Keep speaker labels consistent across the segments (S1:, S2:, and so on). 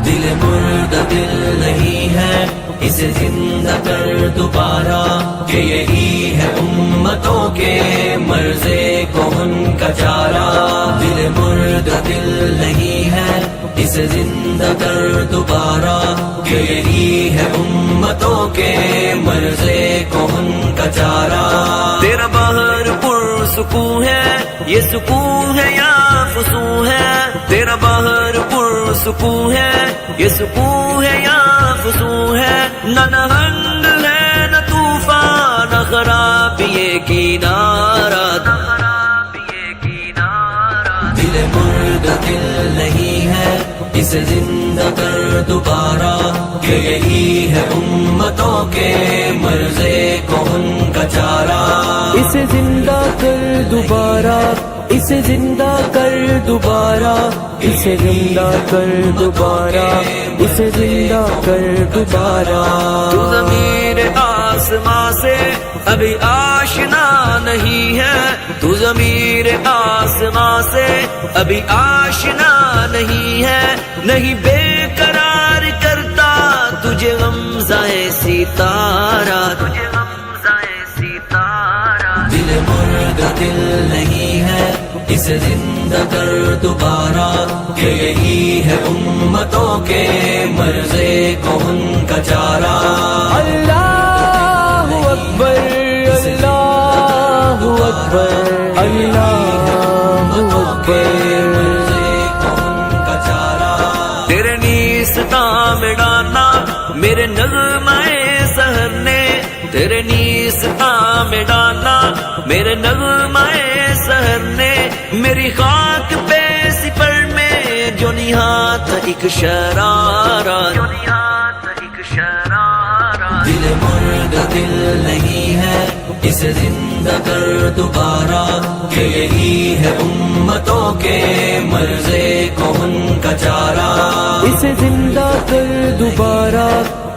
S1: دل مردہ دل نہیں ہے اسے زندہ کر دوبارہ، کہ یہی ہے امتوں کے مرض کہن کا چارہ۔ دل مردہ دل نہیں ہے اسے زندہ کر دوبارہ، کہ یہی ہے امتوں کے مرض کہن کا چارہ۔ تیرا بہر پر سکون ہے، یہ سکون ہے یا فسون ہے؟ تیرا بہر پر سکون ہے، یہ سکون ہے یا فسون ہے؟ نہ نہنگ ہے نہ طوفان، نہ خرابی کنارہ، دل مردہ دل نہیں ہے اسے زندہ کر دوبارہ، کہ یہی ہے امتوں کے مرض کہن کا چارہ۔
S2: اسے زندہ کر دوبارہ، اسے زندہ کر دوبارہ، اسے زندہ کر دوبارہ، اسے زندہ کر دوبارہ۔
S1: تو ضمیر آسماں سے ابھی آشنا نہیں ہے، تو ضمیر آسماں سے ابھی آشنا نہیں ہے، نہیں بے قرار کرتا تجھے غمزہ ستارہ، دل مردہ دل نہیں ہے اسے زندہ کر دوبارہ، کہ یہی ہے امتوں کے مرض کہن کا چارہ۔
S2: اللہ اکبر، اللہ اکبر، اللہ اکبر۔
S1: تیرے نیستاں میں ڈالنا میرے نغمہ سحر نے، تیرے نیستاں میں ڈالنا میرے نغمہ سحر نے، میری خاک پہ سپر میں جو نہاد ایک شرارہ، دل مردہ دل نہیں ہے اسے زندہ کر دوبارہ، کہ یہی ہے امتوں کے مرض کہن کا چارہ۔
S2: اسے زندہ کر دوبارہ،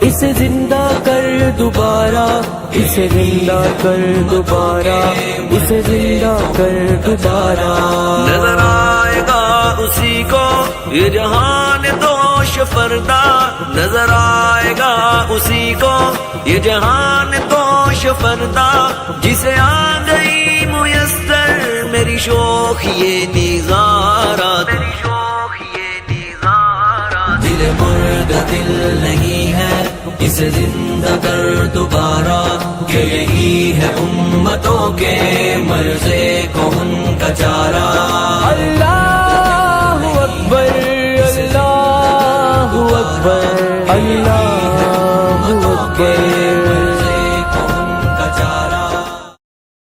S2: اسے زندہ کر دوبارہ، اسے زندہ کر دوبارہ، اسے زندہ کر دوبارہ۔
S1: نظر آئے گا اسی کو یہ جہان دوش فردا، نظر آئے گا اسی کو یہ جہان دوش فردا، جسے آ گئی میسر میری شوخ یہ نظارہ، دل مردہ دل نہیں ہے اسے زندہ کر دوبارہ، کہ یہی ہے امتوں کے مرض کہن کا چارہ۔
S2: اللہ اکبر، اللہ اکبر، اللہ اکبر۔